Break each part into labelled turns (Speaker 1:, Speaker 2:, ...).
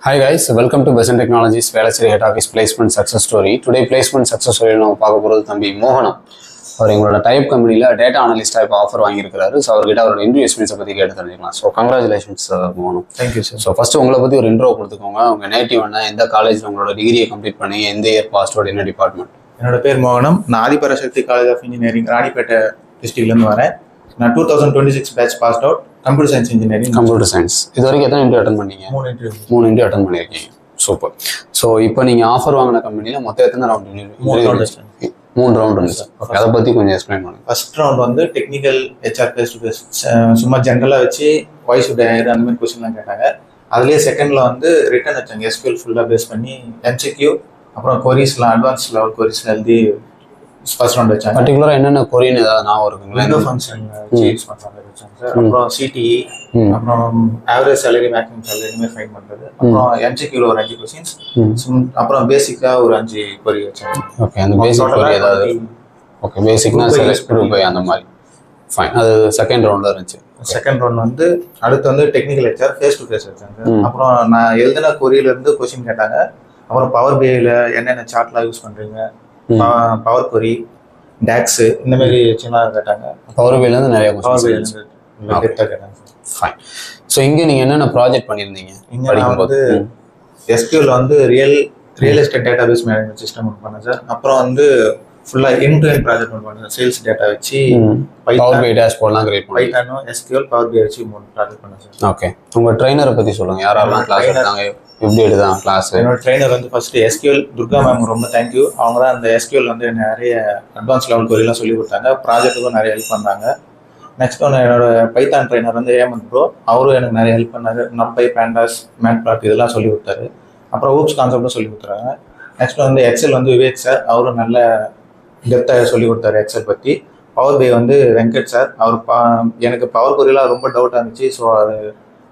Speaker 1: Hi guys, welcome to Best Technologies Velachiri Head Office Placement Success Story. Today placement success story நம்ம பார்க்க போகிறது தம்பி மோகனம். அவர் எங்களோட டைப் கம்பெனியில் டேட்டா அனலிஸ்டாக இப்போ ஆஃபர் வாங்கியிருக்காரு. ஸோ அவர்கிட்ட அவரோட இன்டர்வியூ எக்ஸ்பீரியன்ஸை பற்றி கேட்டு தெரிஞ்சுக்கலாம். ஸோ கங்க்ராச்சுலேஷன்ஸ் மோகனம்.
Speaker 2: Thank you sir.
Speaker 1: ஸோ ஃபஸ்ட்டு உங்களை பற்றி ஒரு இன்ட்ரோ கொடுத்துக்கோங்க. உங்கள் நேட்டிவ் என்ன, எந்த காலேஜில் உங்களோட டிகிரியை கம்ப்ளீட் பண்ணி, எந்த இயர் பாஸ்ட் அவுட், என்ன டிபார்ட்மெண்ட்?
Speaker 2: என்னோட பேர் மோகனம். நான் Adiparasakthi college of engineering Ranipet டிஸ்ட்ரிக்ட்லேருந்து வரேன். நான் 2026 batch passed out computer science engineering.
Speaker 1: Computer science. இது வரைக்கும் எத்தனை இன்டர்வியூ அட்டன் பண்ணீங்க?
Speaker 2: 3 இன்டர்வியூ.
Speaker 1: 3 இன்டர்வியூ அட்டன் பண்ணியிருக்கீங்க. சூப்பர். ஸோ இப்போ நீங்கள் ஆஃபர் வாங்கின கம்பெனியில் மொத்தம் எத்தனை ரவுண்ட்?
Speaker 2: 3
Speaker 1: ரவுண்ட் இருந்துச்சு. அதை பற்றி கொஞ்சம் எக்ஸ்பிளைன் பண்ணுங்க.
Speaker 2: ஃபர்ஸ்ட் ரவுண்ட் வந்து technical HR face to face, சும்மா ஜென்ரலாக வச்சு வாய்ஸ் வுட் ஹையர் அந்த மாதிரி கொஸ்டின்லாம் கேட்டாங்க. அதுலேயே செகண்டில் வந்து ரிட்டன் வச்சாங்க. எஸ்கியூஎல் ஃபுல்லாக பேஸ் பண்ணி எம்சிக்யூ, அப்புறம் கொரிஸ்லாம் அட்வான்ஸ் லெவல் கொரிஸ் எழுதி ஃபர்ஸ்ட் ரவுண்ட் வச்சாங்க.
Speaker 1: பர்டிகுலராக என்னென்ன கொரின்னு ஏதாவது நான் இருக்குங்களா?
Speaker 2: விண்டோ ஃபங்க்ஷன் யூஸ் பண்ணுறாங்க வச்சாங்க சார். அப்புறம் சிடிஇ, அப்புறம் ஆவரேஜ் சேலரி, மேக்ஸிமம் சேலரி இனிமேல் ஃபைன் பண்ணுறது. அப்புறம் எம்சிக்யூல ஒரு 5 கொஸ்டின்ஸ், அப்புறம் பேசிக்காக ஒரு 5 கொரி வச்சாங்க.
Speaker 1: ஓகே, அந்த பேசிக் கொரி ஏதாவது? ஓகே, பேசிக்னா குரூப் பை அந்த மாதிரி. ஃபைன். அது செகண்ட் ரவுண்டில் இருந்துச்சு.
Speaker 2: செகண்ட் ரவுண்ட் வந்து அடுத்து வந்து technical HR face to face வச்சாங்க. அப்புறம் நான் எழுதின கொரியிலேருந்து கொஸ்டின் கேட்டாங்க. அப்புறம் பவர் பிஐல என்னென்ன சார்ட்லாம் யூஸ் பண்ணுறீங்க, பவர் கொரி, டாக்ஸ் இந்த மாதிரி சின்னதாக கேட்டாங்க.
Speaker 1: பவர் பிஐலேருந்து நிறைய
Speaker 2: பவர் கேட்டாங்க.
Speaker 1: ஃபைன். ஸோ இங்கே நீங்கள் என்னென்ன ப்ராஜெக்ட் பண்ணியிருந்தீங்க?
Speaker 2: இங்கே நான் வந்து எஸ்கியூஎல் வந்து real estate database management system ஒன்று பண்ணேன் சார். அப்புறம் வந்து ஃபுல்லாக எண்ட் டு எண்ட் ப்ராஜெக்ட் ஒன்று பண்ணேன். சேல்ஸ் டேட்டா வச்சு
Speaker 1: பவர் பிஐ டேஷ்போர்ட்லாம் கிரியேட் பண்ணி
Speaker 2: பைத்தானும் எஸ்கியூஎல் பவர் பிஐ வச்சு 3 ப்ராஜெக்ட் பண்ணேன் சார்.
Speaker 1: ஓகே, உங்கள் ட்ரைனரை பற்றி சொல்லுங்கள். யாரெல்லாம் கிளாஸ் எடுத்தாங்க, எப்படி எடுதான் கிளாஸ்?
Speaker 2: என்னோட ட்ரைனர் வந்து ஃபர்ஸ்ட் எஸ்கியூஎல் துர்கா மேம், ரொம்ப தேங்க்யூ. அவங்க தான் அந்த எஸ்கியூஎல் வந்து நிறைய அட்வான்ஸ் லெவல் கொரியெல்லாம் சொல்லி கொடுத்தாங்க. ப்ராஜெக்ட்டுக்கும் நிறைய ஹெல்ப் பண்ணாங்க. நெக்ஸ்ட் ஒன்று என்னோட பைத்தான் ட்ரைனர் வந்து ஏமந்த் ப்ரோ, அவரும் எனக்கு நிறைய ஹெல்ப் பண்ணாரு. நம்பை, பேண்டாஸ், மேட் பிளாட் இதெல்லாம் சொல்லி கொடுத்தாரு. அப்புறம் ஊப்ஸ் கான்செப்டும் சொல்லி கொடுத்துறாங்க. நெக்ஸ்ட் வந்து எக்ஸல் வந்து விவேக் சார், அவரும் நல்ல டெப்த்தாக சொல்லி கொடுத்தாரு எக்ஸல் பற்றி. பவர் பை வந்து வெங்கட் சார், அவர் எனக்கு பவர் கொரியெல்லாம் ரொம்ப டவுட்டாக இருந்துச்சு. ஸோ அது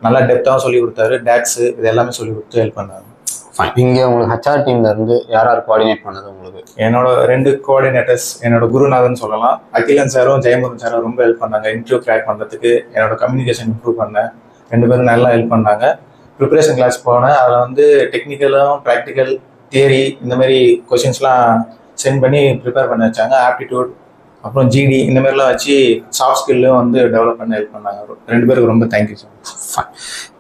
Speaker 2: நல்லா டெப்த்தாகவும் சொல்லி கொடுத்தாரு. டேக்ஸ் இது எல்லாமே சொல்லி கொடுத்து ஹெல்ப் பண்ணாரு.
Speaker 1: ஃபைன். இங்கே உங்களுக்கு ஹெச்ஆர் டீம்ல இருந்து யார் கோஆர்டினேட் பண்ணது உங்களுக்கு?
Speaker 2: என்னோட 2 கோஆர்டினேட்டர்ஸ், என்னோட குருநாதன் சொல்லலாம். அகிலன் சாரும் ஜெயமுருகன் சாரும் ரொம்ப ஹெல்ப் பண்ணாங்க. இன்டர்வியூ கிராக் பண்ணுறதுக்கு என்னோட கம்யூனிகேஷன் இம்ப்ரூவ் பண்ணேன். 2 பேரும் நல்லா ஹெல்ப் பண்ணாங்க. ப்ரிப்பரேஷன் கிளாஸ் போனேன். அதில் வந்து டெக்னிக்கலும் ப்ராக்டிக்கல் தியரி இந்த மாதிரி கொஷின்ஸ்லாம் சென்ட் பண்ணி ப்ரிப்பேர் பண்ண வச்சாங்க. ஆப்டிடியூட், அப்புறம் ஜிடி இந்த மாதிரிலாம் வச்சு சாஃப்ட் ஸ்கில்லும் வந்து டெவலப் பண்ண ஹெல்ப் பண்ணாங்க. 2 பேருக்கு ரொம்ப தேங்க்யூ சார்.
Speaker 1: ஃபைன்.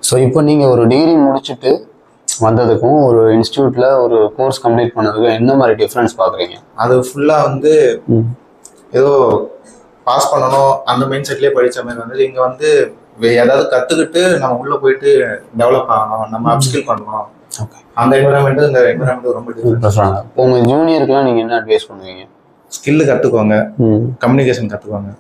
Speaker 1: ஸோ இப்போ நீங்கள் ஒரு டிகிரி முடிச்சுட்டு வந்ததுக்கும் ஒரு இன்ஸ்டியூட்டில் ஒரு கோர்ஸ் கம்ப்ளீட் பண்ணதுக்கும் என்ன மாதிரி டிஃப்ரென்ஸ் பார்க்குறீங்க?
Speaker 2: அது ஃபுல்லாக வந்து ஏதோ பாஸ் பண்ணணும் அந்த மைண்ட் செட்லேயே படித்த மாதிரி வந்து, இங்கே வந்து ஏதாவது கற்றுக்கிட்டு நம்ம உள்ளே போயிட்டு டெவலப் ஆகணும், நம்ம அப்ஸ்கில் பண்ணணும்.
Speaker 1: ஓகே,
Speaker 2: அந்த என்விரான்மெண்ட் இந்த என்விரான்மெண்ட் ரொம்ப டிஃப்ரெண்ட்.
Speaker 1: உங்கள் ஜூனியருக்குலாம் நீங்கள் என்ன அட்வைஸ் பண்ணுவீங்க?
Speaker 2: ஸ்கில்லு கற்றுக்கோங்க, கம்யூனிகேஷன் கற்றுக்கோங்க.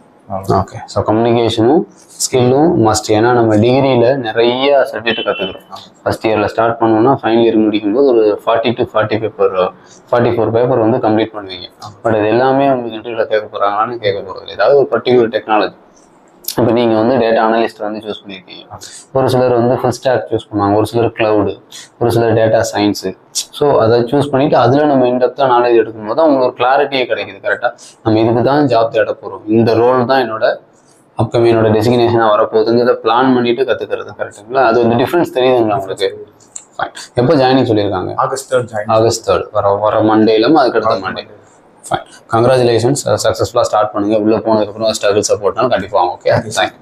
Speaker 1: ஓகே, ஸோ கம்யூனிகேஷனும் ஸ்கில்லும் மஸ்ட். ஏன்னா நம்ம டிகிரியில் நிறைய சப்ஜெக்ட் கற்றுக்குறோம். ஃபர்ஸ்ட் இயரில் ஸ்டார்ட் பண்ணோம்னா ஃபைனல் இயர் முடிக்கும்போது ஒரு 40 to 44 பேப்பர் வந்து கம்ப்ளீட் பண்ணுவீங்க. பட் இது எல்லாமே உங்களுக்கு இன்டர்வியூவில் கேட்க போகிறாங்களான்னு கேட்க போகிறது. ஏதாவது ஒரு பர்டிகுலர் டெக்னாலஜி. இப்போ நீங்கள் வந்து டேட்டா அனலிஸ்ட் வந்து சூஸ் பண்ணியிருக்கீங்க. ஒரு சிலர் வந்து ஃபுல் ஸ்டாக் சூஸ் பண்ணுவாங்க, ஒரு சிலர் கிளவுடு, ஒரு சிலர் டேட்டா சயின்ஸு. ஸோ அதை சூஸ் பண்ணிவிட்டு அதில் நம்ம இன்டெப்த்தாக நாலேஜ் எடுக்கும்போது அவங்களுக்கு ஒரு கிளாரிட்டியே கிடைக்குது. கரெக்டாக நம்ம இதுக்கு தான் ஜாப் தேட போகிறோம், இந்த ரோல் தான் என்னோட அப்கமிங் என்னோட டெசிக்னேஷனாக வரப்போகுதுங்கிறத பிளான் பண்ணிட்டு கற்றுக்கிறது. கரெக்டுங்களா? அது வந்து டிஃப்ரென்ஸ் தெரியுதுங்களா உங்களுக்கு? ஃபைன். எப்போ ஜாயினிங் சொல்லியிருக்காங்க?
Speaker 2: ஆகஸ்ட் 3
Speaker 1: ஆகஸ்ட் 3 வர மண்டே இல்லாமல் அதுக்கு அடுத்த மண்டே. ஃபைன். கங்க்ராச்சுலேஷன்ஸ். சக்ஸஸ்ஃபுல்லாக ஸ்டார்ட் பண்ணுங்கள். உள்ளே போனதுக்கப்புறம் ஸ்ட்ரகிள் சப்போர்ட்னாலும் கண்டிப்பாக. Okay, thank you.